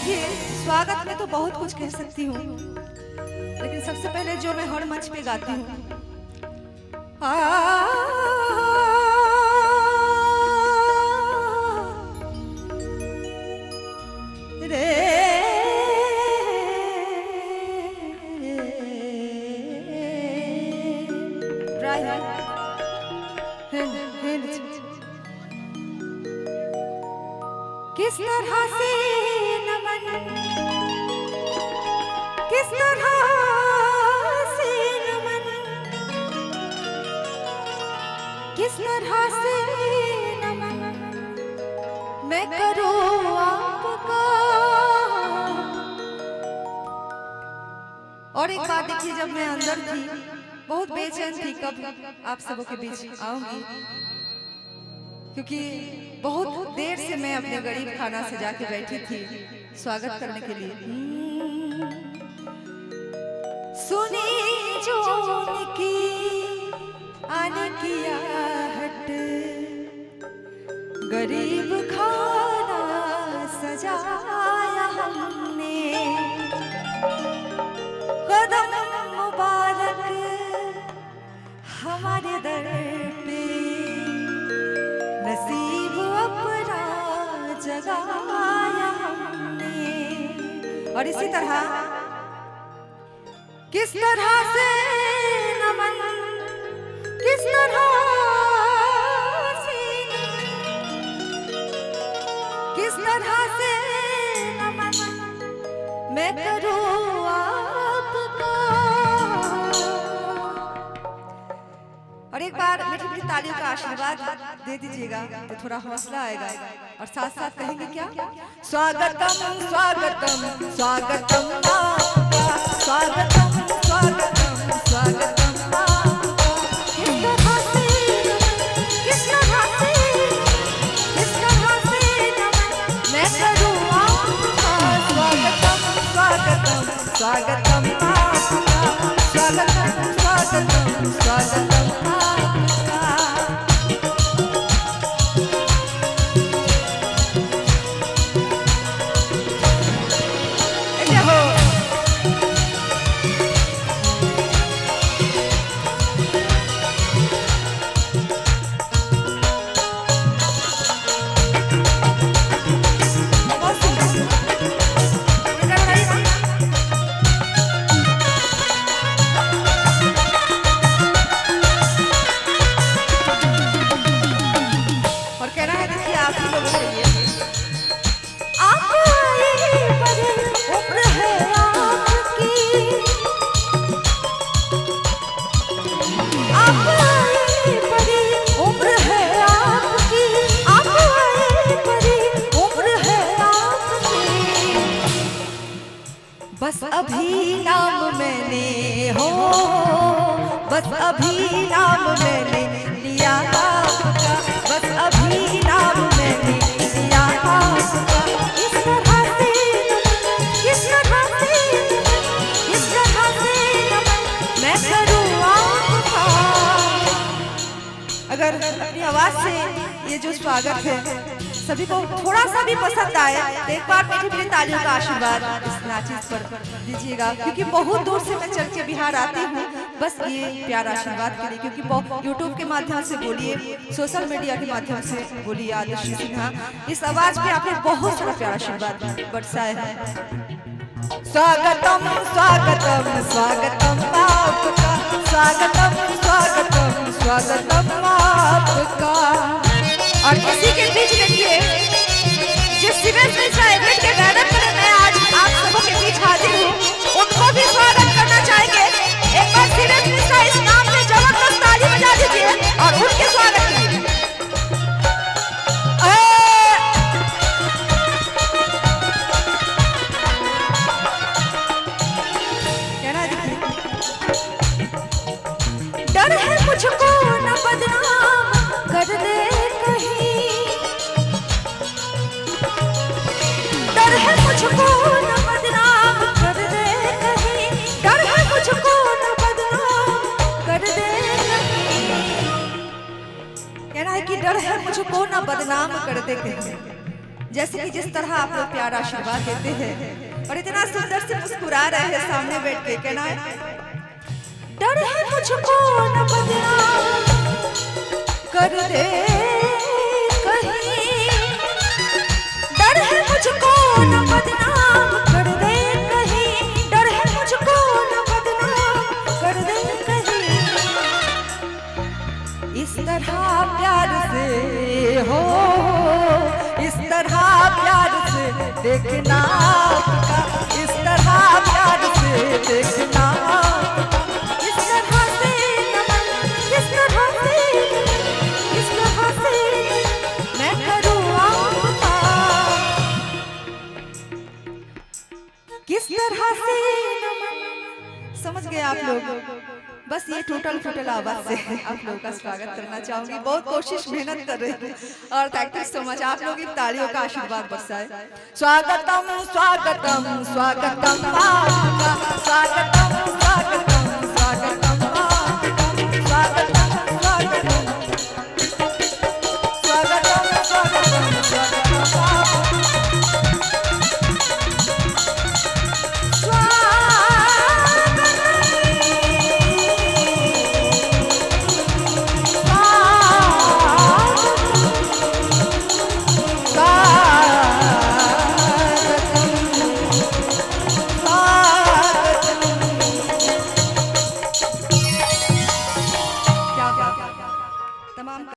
देखिए, स्वागत में तो बहुत कुछ कह सकती हूँ, लेकिन सबसे पहले जो मैं हर मंच पे गाती हूँ, किस तरह से नमन, किस तरह से नमन, किस तरह से नमन मैं करूं आपका। और एक बात देखिए, जब मैं अंदर थी बहुत बेचैन थी कब आप सबों के बीच आऊंगी, क्योंकि बहुत देर से मैं अपने गरीब खाना से जाके बैठी थी स्वागत करने के लिए। सुनी जो की आने की आहट, गरीब खाना सजाया हमने, कदम मुबारक हमारे दर पे, नसीब अपना जगाया हमने। और इसी तरह किस तरह से नमन, किस तरह से, किस तरह से नमन मैं करूं आपका। और एक बार मीठी मीठी तालियों का आशीर्वाद दे दीजिएगा तो थोड़ा हौसला आएगा, और साथ साथ कहेंगे क्या, स्वागतम स्वागतम स्वागतम आपका, स्वागतम स्वागतम स्वागतम आपका। किस तरह से नमन, किस तरह से, किस तरह से नमन मैं करूं आपका। स्वागतम स्वागतम स्वागतम आपका, स्वागतम स्वागतम स्वागतम आपका। बस अभी नाम मैंने हो, बस अभी नाम मैंने लिया आपका, बस अभी नाम मैंने लिया आपका। इस तरह से किस तरह से, किस तरह से मैं करूं आपका। अगर अपनी आवाज से ये जो स्वागत है सभी को थोड़ा सा भी पसंद आए तो एक बार मीठी मीठी तालियों का आशीर्वाद इस नाचीज पर दीजिएगा, क्योंकि बहुत दूर से मैं चल के बिहार आती हूँ बस ये प्यारा आशीर्वाद के लिए, क्योंकि यूट्यूब के माध्यम से बोलिए, सोशल मीडिया के माध्यम से बोलिए, आदर्शी सिन्हा इस आवाज पे आपने बहुत सारा प्यारा आशीर्वाद बरसाया है। स्वागतम स्वागतम स्वागतम आपका, स्वागतम स्वागतम स्वागतम आपका। और इसी के बीच देखिए, जिस सीमेंट मिश्रा इवेंट के बैनर पर मैं आज आप सबों के बीच हाजिर हूँ, उनको भी स्वागत करना चाहेंगे। एक बार सीमेंट मिश्रा इस नाम में जबरदस्त ताली बजा दीजिए और उनके स्वागत कीजिए। कहना देखिए, डर है मुझको न बदनाम कर दे कहीं, डर है मुझको न बदनाम कर दे कहीं, डर है मुझको न बदनाम कर दे कहीं। कहना है कि डर है मुझको न बदनाम कर दे कहीं। जैसे कि जिस तरह आप लोग प्यार आशीर्वाद देते हैं और इतना सुंदर से मुस्कुरा रहे हैं सामने बैठ के, कहना है डर है मुझको न बदनाम कर दे कहीं, डर है मुझको न बदनाम कर दे कहीं, डर है मुझको न बदनाम कर दे कहीं। इस तरह प्यार से हो, इस तरह प्यार से देखना, इस तरह प्यार से देखना, इस तरह से नमन, इस तरह से, इस तरह से मैं करूँ आपका, किस तरह से नमन। समझ गए आप लोग? बस ये टूटल फूटल आवाज से आप लोगों का स्वागत करना चाहूंगी। बहुत कोशिश मेहनत कर रही हूँ और थैंक यू सो मच। आप लोग इन तालियों का आशीर्वाद बरसाए। स्वागतम स्वागतम स्वागतम आपका, स्वागतम स्वागतम स्वागतम।